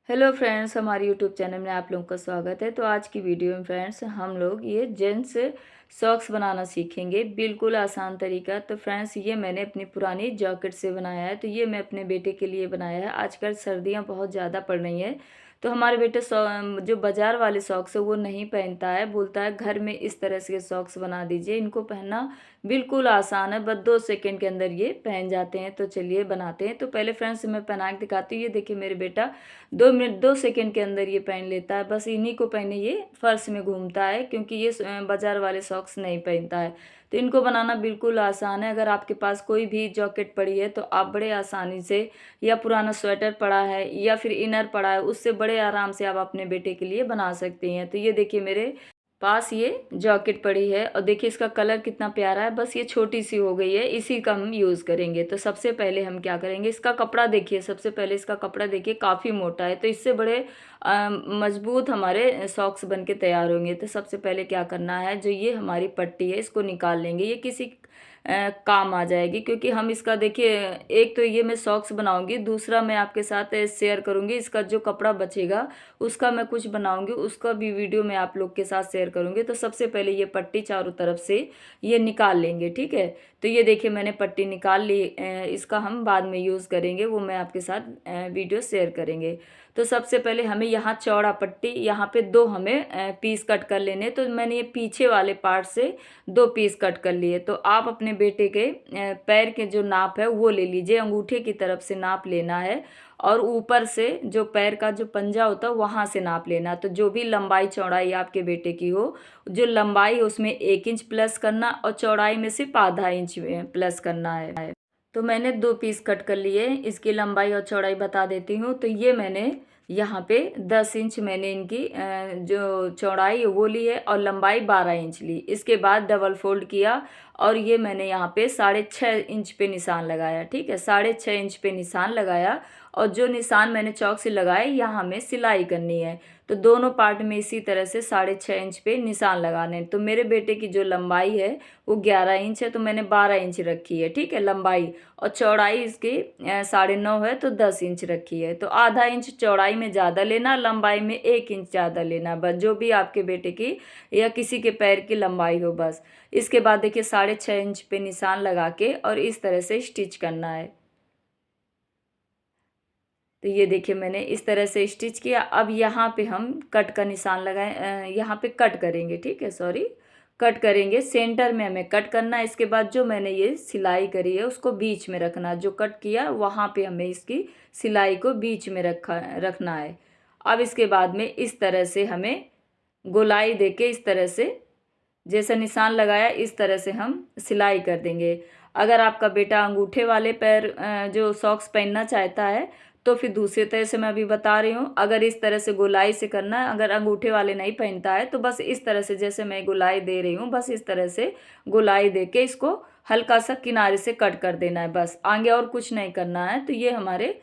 Hello friends, हमारे YouTube channel में आप लोगों का स्वागत है। तो आज की वीडियो में फ्रेंड्स हम लोग ये जेंट्स सॉक्स बनाना सीखेंगे, बिल्कुल आसान तरीका। तो फ्रेंड्स ये मैंने अपनी पुरानी जैकेट से बनाया है। तो ये मैं अपने बेटे के लिए बनाया है। आजकल सर्दियां बहुत ज़्यादा पड़ रही हैं, तो हमारे बेटे जो बाज़ार वाले सॉक्स है वो नहीं पहनता है, बोलता है घर में इस तरह से सॉक्स बना दीजिए। इनको पहनना बिल्कुल आसान है, बस 2 सेकंड के अंदर ये पहन जाते हैं। तो चलिए बनाते हैं। तो पहले फ्रेंड्स मैं पहना के दिखाती हूँ। ये देखिए मेरे बेटा 2 मिनट 2 सेकंड के अंदर ये पहन लेता है। बस इन्हीं को पहने ये फर्श में घूमता है, क्योंकि ये बाजार वाले सॉक्स नहीं पहनता है। तो इनको बनाना बिल्कुल आसान है। अगर आपके पास कोई भी जैकेट पड़ी है तो आप बड़े आसानी से, या पुराना स्वेटर पड़ा है या फिर इनर पड़ा है, उससे बड़े आराम से आप अपने बेटे के लिए बना सकती हैं। तो ये देखिए मेरे पास ये जैकेट पड़ी है और देखिए इसका कलर कितना प्यारा है। बस ये छोटी सी हो गई है, इसी का हम यूज़ करेंगे। तो सबसे पहले हम क्या करेंगे, इसका कपड़ा देखिए। सबसे पहले इसका कपड़ा देखिए काफ़ी मोटा है, तो इससे बड़े मजबूत हमारे सॉक्स बन के तैयार होंगे। तो सबसे पहले क्या करना है, जो ये हमारी पट्टी है इसको निकाल लेंगे। ये किसी काम आ जाएगी, क्योंकि हम इसका देखिए, एक तो ये मैं सॉक्स बनाऊंगी, दूसरा मैं आपके साथ शेयर करूंगी इसका जो कपड़ा बचेगा उसका मैं कुछ बनाऊंगी, उसका भी वीडियो मैं आप लोग के साथ शेयर करूंगी। तो सबसे पहले ये पट्टी चारों तरफ से ये निकाल लेंगे, ठीक है। तो ये देखिए मैंने पट्टी निकाल ली। इसका हम बाद में यूज़ करेंगे, वो मैं आपके साथ वीडियो शेयर करेंगे। तो सबसे पहले हमें यहाँ चौड़ा पट्टी, यहाँ पे दो हमें पीस कट कर लेने। तो मैंने ये पीछे वाले पार्ट से 2 पीस कट कर लिए। तो आप अपने बेटे के पैर के जो नाप है वो ले लीजिए, अंगूठे की तरफ से नाप लेना है, और ऊपर से जो पैर का जो पंजा होता है वहां से नाप लेना। तो जो भी लंबाई चौड़ाई आपके बेटे की हो, जो लंबाई है उसमें 1 इंच प्लस करना और चौड़ाई में सिर्फ आधा इंच प्लस करना है। तो मैंने 2 पीस कट कर लिए। इसकी लंबाई और चौड़ाई बता देती हूँ। तो ये मैंने यहाँ पे 10 इंच मैंने इनकी जो चौड़ाई है वो ली है, और लंबाई 12 इंच ली। इसके बाद डबल फोल्ड किया, और ये मैंने यहाँ पे 6.5 इंच पे निशान लगाया, ठीक है। 6.5 इंच पे निशान लगाया, और जो निशान मैंने चौक से लगाए यहाँ हमें सिलाई करनी है। तो दोनों पार्ट में इसी तरह से 6.5 इंच पे निशान लगाने। तो मेरे बेटे की जो लंबाई है वो 11 इंच है, तो मैंने 12 इंच रखी है, ठीक है लंबाई। और चौड़ाई इसकी 9.5 है, तो 10 इंच रखी है। तो आधा इंच चौड़ाई में ज़्यादा लेना, लंबाई में 1 इंच ज़्यादा लेना, बस जो भी आपके बेटे की या किसी के पैर की लंबाई हो बस। इसके बाद देखिए 6.5 इंच पे निशान लगा के और इस तरह से स्टिच करना है। तो ये देखिए मैंने इस तरह से स्टिच किया। अब यहाँ पे हम कट का निशान लगाए, यहाँ पे कट करेंगे, ठीक है, सॉरी, कट करेंगे। सेंटर में हमें कट करना है। इसके बाद जो मैंने ये सिलाई करी है उसको बीच में रखना, जो कट किया वहाँ पे हमें इसकी सिलाई को बीच में रखना है। अब इसके बाद में इस तरह से हमें गोलाई देके इस तरह से, जैसा निशान लगाया इस तरह से हम सिलाई कर देंगे। अगर आपका बेटा अंगूठे वाले पैर जो सॉक्स पहनना चाहता है तो फिर दूसरे तरह से मैं अभी बता रही हूँ। अगर इस तरह से गोलाई से करना है, अगर अंगूठे वाले नहीं पहनता है तो बस इस तरह से, जैसे मैं गोलाई दे रही हूँ, बस इस तरह से गोलाई दे के इसको हल्का सा किनारे से कट कर देना है, बस आगे और कुछ नहीं करना है। तो ये हमारे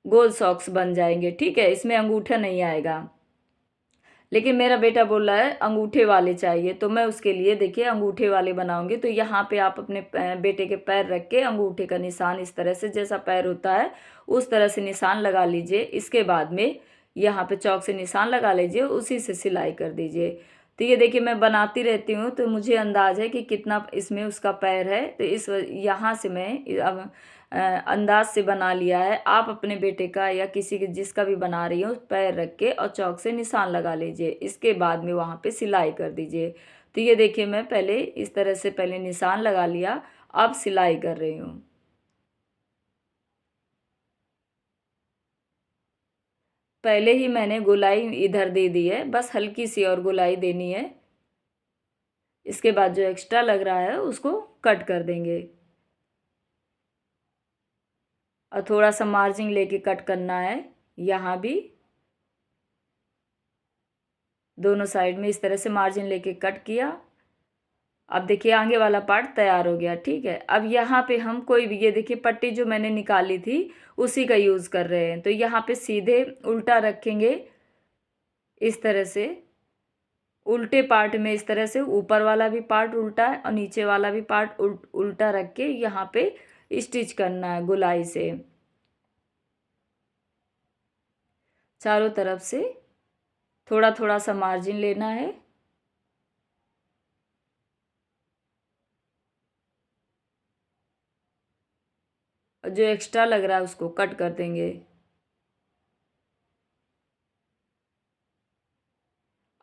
गोल सॉक्स बन जाएंगे, ठीक है। इसमें अंगूठा नहीं आएगा। लेकिन मेरा बेटा बोल रहा है अंगूठे वाले चाहिए, तो मैं उसके लिए देखिए अंगूठे वाले बनाऊंगी। तो यहाँ पे आप अपने बेटे के पैर रख के अंगूठे का निशान इस तरह से, जैसा पैर होता है उस तरह से निशान लगा लीजिए। इसके बाद में यहाँ पे चौक से निशान लगा लीजिए, उसी से सिलाई कर दीजिए। तो ये देखिए मैं बनाती रहती हूँ तो मुझे अंदाज है कि कितना इसमें उसका पैर है। तो इस यहाँ से मैं अब अंदाज से बना लिया है। आप अपने बेटे का या किसी के जिसका भी बना रही हो पैर रख के और चौक से निशान लगा लीजिए। इसके बाद में वहाँ पे सिलाई कर दीजिए। तो ये देखिए मैं पहले इस तरह से पहले निशान लगा लिया, अब सिलाई कर रही हूँ। पहले ही मैंने गोलाई इधर दे दी है, बस हल्की सी और गोलाई देनी है। इसके बाद जो एक्स्ट्रा लग रहा है उसको कट कर देंगे, और थोड़ा सा मार्जिन लेके कट करना है। यहाँ भी दोनों साइड में इस तरह से मार्जिन लेके कट किया। अब देखिए आगे वाला पार्ट तैयार हो गया, ठीक है। अब यहाँ पे हम कोई भी, ये देखिए पट्टी जो मैंने निकाली थी उसी का यूज़ कर रहे हैं। तो यहाँ पे सीधे उल्टा रखेंगे इस तरह से, उल्टे पार्ट में इस तरह से ऊपर वाला भी पार्ट उल्टा है और नीचे वाला भी पार्ट उल्टा रख के यहाँ पे स्टिच करना है गोलाई से। चारों तरफ से थोड़ा थोड़ा सा मार्जिन लेना है। और जो एक्स्ट्रा लग रहा है उसको कट कर देंगे।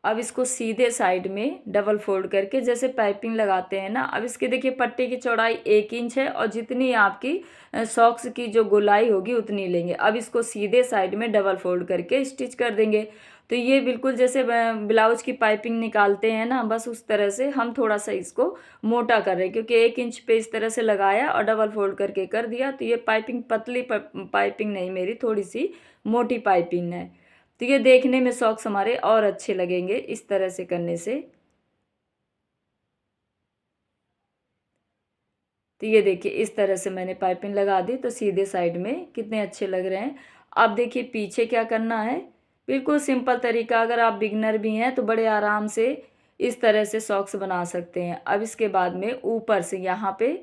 अब इसको सीधे साइड में डबल फोल्ड करके जैसे पाइपिंग लगाते हैं ना, अब इसकी देखिए पट्टी की चौड़ाई 1 इंच है और जितनी आपकी सॉक्स की जो गोलाई होगी उतनी लेंगे। अब इसको सीधे साइड में डबल फोल्ड करके स्टिच कर देंगे। तो ये बिल्कुल जैसे ब्लाउज की पाइपिंग निकालते हैं ना, बस उस तरह से हम थोड़ा सा इसको मोटा कर रहे हैं, क्योंकि 1 इंच पे इस तरह से लगाया और डबल फोल्ड करके कर दिया। तो ये पाइपिंग पतली पाइपिंग नहीं, मेरी थोड़ी सी मोटी पाइपिंग है। तो ये देखने में सॉक्स हमारे और अच्छे लगेंगे इस तरह से करने से। तो ये देखिए इस तरह से मैंने पाइपिंग लगा दी, तो सीधे साइड में कितने अच्छे लग रहे हैं। अब देखिए पीछे क्या करना है, बिल्कुल सिंपल तरीका, अगर आप बिगनर भी हैं तो बड़े आराम से इस तरह से सॉक्स बना सकते हैं। अब इसके बाद में ऊपर से यहाँ पे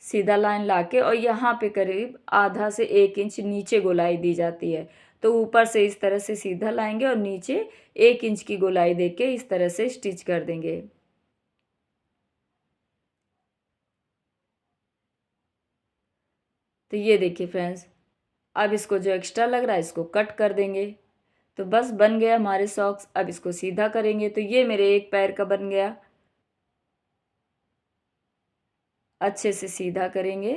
सीधा लाइन लाके और यहाँ पे करीब आधा से 1 इंच नीचे गोलाई दी जाती है। तो ऊपर से इस तरह से सीधा लाएंगे और नीचे 1 इंच की गोलाई देके इस तरह से स्टिच कर देंगे। तो ये देखिए फ्रेंड्स, अब इसको जो एक्स्ट्रा लग रहा है इसको कट कर देंगे। तो बस बन गया हमारे सॉक्स। अब इसको सीधा करेंगे तो ये मेरे एक पैर का बन गया। अच्छे से सीधा करेंगे।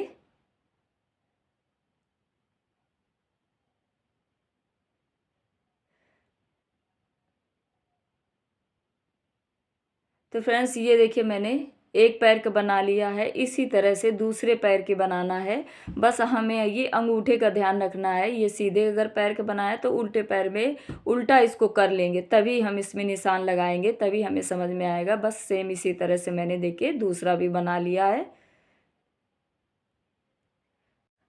तो फ्रेंड्स ये देखिए मैंने एक पैर का बना लिया है, इसी तरह से दूसरे पैर के बनाना है। बस हमें ये अंगूठे का ध्यान रखना है, ये सीधे अगर पैर का बनाया तो उल्टे पैर में उल्टा इसको कर लेंगे, तभी हम इसमें निशान लगाएंगे, तभी हमें समझ में आएगा। बस सेम इसी तरह से मैंने देखिए दूसरा भी बना लिया है।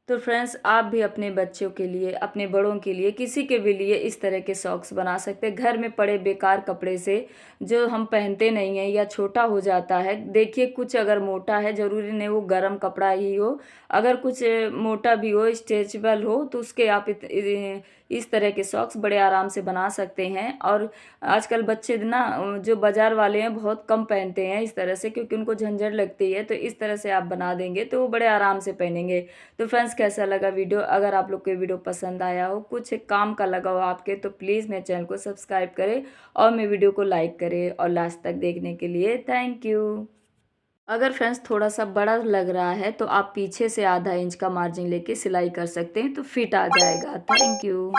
तो फ्रेंड्स आप भी अपने बच्चों के लिए, अपने बड़ों के लिए, किसी के भी लिए इस तरह के सॉक्स बना सकते हैं। घर में पड़े बेकार कपड़े से जो हम पहनते नहीं हैं या छोटा हो जाता है, देखिए कुछ अगर मोटा है, ज़रूरी नहीं वो गर्म कपड़ा ही हो, अगर कुछ मोटा भी हो, स्ट्रेचेबल हो, तो उसके आप इस तरह के सॉक्स बड़े आराम से बना सकते हैं। और आजकल बच्चे ना जो बाज़ार वाले हैं बहुत कम पहनते हैं इस तरह से, क्योंकि उनको झंझट लगती है। तो इस तरह से आप बना देंगे तो वो बड़े आराम से पहनेंगे। तो फ्रेंड्स कैसा लगा वीडियो, अगर आप लोग को वीडियो पसंद आया हो, कुछ काम का लगा हो आपके, तो प्लीज़ मेरे चैनल को सब्सक्राइब करें और मेरे वीडियो को लाइक करें। और लास्ट तक देखने के लिए थैंक यू। अगर फ्रेंड्स थोड़ा सा बड़ा लग रहा है तो आप पीछे से ½ इंच का मार्जिन लेके सिलाई कर सकते हैं, तो फिट आ जाएगा। Thank you.